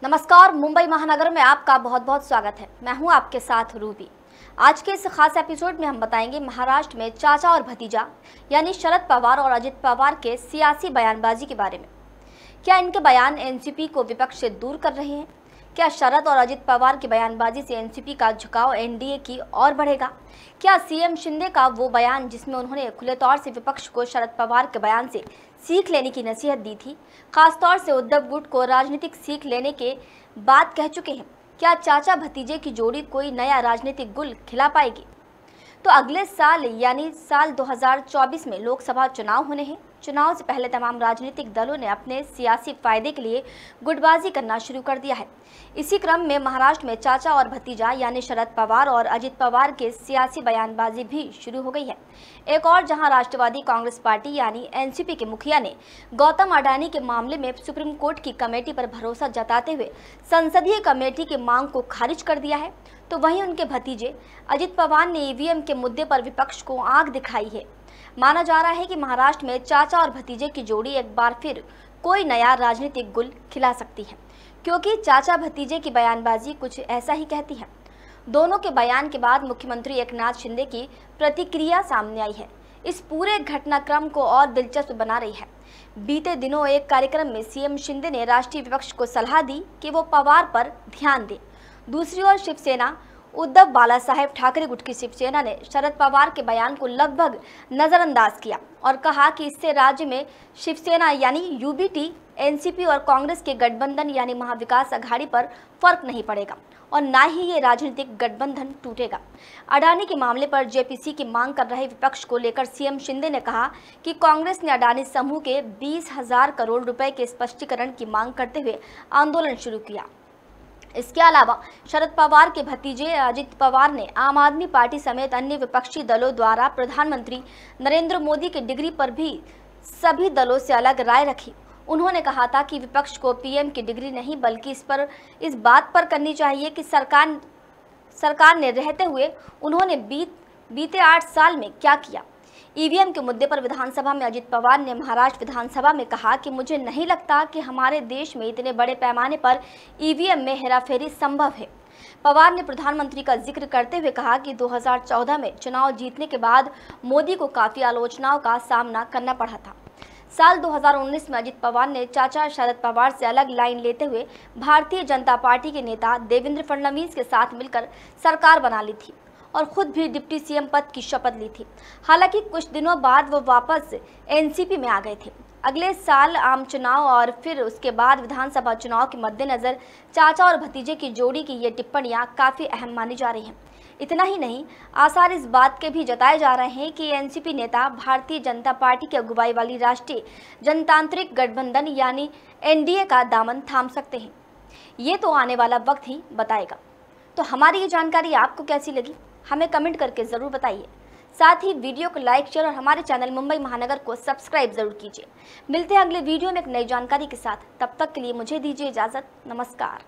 नमस्कार, मुंबई महानगर में आपका बहुत बहुत स्वागत है। मैं हूं आपके साथ रूबी। आज के इस खास एपिसोड में हम बताएंगे महाराष्ट्र में चाचा और भतीजा यानी शरद पवार और अजित पवार के सियासी बयानबाजी के बारे में। क्या इनके बयान एनसीपी को विपक्ष से दूर कर रहे हैं? क्या शरद और अजित पवार की बयानबाजी से एनसीपी का झुकाव एनडीए की ओर बढ़ेगा? क्या सीएम शिंदे का वो बयान जिसमें उन्होंने खुले तौर से विपक्ष को शरद पवार के बयान से सीख लेने की नसीहत दी थी, खासतौर से उद्धव गुट को राजनीतिक सीख लेने के बाद कह चुके हैं? क्या चाचा भतीजे की जोड़ी कोई नया राजनीतिक गुल खिला पाएगी? तो अगले साल यानी साल 2024 में लोकसभा चुनाव होने हैं। चुनाव से पहले तमाम राजनीतिक दलों ने अपने सियासी फायदे के लिए गुटबाजी करना शुरू कर दिया है। इसी क्रम में महाराष्ट्र में चाचा और भतीजा यानी शरद पवार और अजित पवार के सियासी बयानबाजी भी शुरू हो गई है। एक और जहां राष्ट्रवादी कांग्रेस पार्टी यानी एनसीपी के मुखिया ने गौतम अडानी के मामले में सुप्रीम कोर्ट की कमेटी पर भरोसा जताते हुए संसदीय कमेटी की मांग को खारिज कर दिया है, तो वहीं उनके भतीजे अजित पवार ने ईवीएम के मुद्दे पर विपक्ष को आंख दिखाई है। माना जा रहा है कि महाराष्ट्र में चाचा और भतीजे की जोड़ी एक बार फिर कोई नया राजनीतिक गुल खिला सकती है, क्योंकि चाचा भतीजे की बयानबाजी कुछ ऐसा ही कहती है। दोनों के बयान के बाद मुख्यमंत्री एकनाथ शिंदे की प्रतिक्रिया सामने आई है। इस पूरे घटनाक्रम को और दिलचस्प बना रही है। बीते दिनों एक कार्यक्रम में सीएम शिंदे ने राष्ट्रीय विपक्ष को सलाह दी कि वो पवार पर ध्यान दे। दूसरी ओर शिवसेना उद्धव बालासाहेब ठाकरे गुट की शिवसेना ने शरद पवार के बयान को लगभग नजरअंदाज किया और कहा कि इससे राज्य में शिवसेना यानी यूबीटी, एनसीपी और कांग्रेस के गठबंधन यानी महाविकास अघाड़ी पर फर्क नहीं पड़ेगा और न ही ये राजनीतिक गठबंधन टूटेगा। अडानी के मामले पर जेपीसी की मांग कर रहे विपक्ष को लेकर सीएम शिंदे ने कहा कि कांग्रेस ने अडानी समूह के 20,000 करोड़ रुपए के स्पष्टीकरण की मांग करते हुए आंदोलन शुरू किया। इसके अलावा शरद पवार के भतीजे अजित पवार ने आम आदमी पार्टी समेत अन्य विपक्षी दलों द्वारा प्रधानमंत्री नरेंद्र मोदी की डिग्री पर भी सभी दलों से अलग राय रखी। उन्होंने कहा था कि विपक्ष को पीएम की डिग्री नहीं बल्कि इस बात पर करनी चाहिए कि सरकार ने रहते हुए उन्होंने बीते 8 साल में क्या किया। ईवीएम के मुद्दे पर विधानसभा में अजित पवार ने महाराष्ट्र विधानसभा में कहा कि मुझे नहीं लगता कि हमारे देश में इतने बड़े पैमाने पर ईवीएम में हेराफेरी संभव है। पवार ने प्रधानमंत्री का जिक्र करते हुए कहा कि 2014 में चुनाव जीतने के बाद मोदी को काफ़ी आलोचनाओं का सामना करना पड़ा था। साल 2019 में अजित पवार ने चाचा शरद पवार से अलग लाइन लेते हुए भारतीय जनता पार्टी के नेता देवेंद्र फडणवीस के साथ मिलकर सरकार बना ली थी और खुद भी डिप्टी सीएम पद की शपथ ली थी। हालांकि कुछ दिनों बाद वो वापस एनसीपी में आ गए थे। अगले साल आम चुनाव और फिर उसके बाद विधानसभा चुनाव के मद्देनजर चाचा और भतीजे की जोड़ी की ये टिप्पणियां काफ़ी अहम मानी जा रही हैं। इतना ही नहीं, आसार इस बात के भी जताए जा रहे हैं कि एनसीपी नेता भारतीय जनता पार्टी की अगुवाई वाली राष्ट्रीय जनतांत्रिक गठबंधन यानी एनडीए का दामन थाम सकते हैं। ये तो आने वाला वक्त ही बताएगा। तो हमारी ये जानकारी आपको कैसी लगी, हमें कमेंट करके ज़रूर बताइए। साथ ही वीडियो को लाइक, शेयर और हमारे चैनल मुंबई महानगर को सब्सक्राइब जरूर कीजिए। मिलते हैं अगले वीडियो में एक नई जानकारी के साथ। तब तक के लिए मुझे दीजिए इजाज़त। नमस्कार।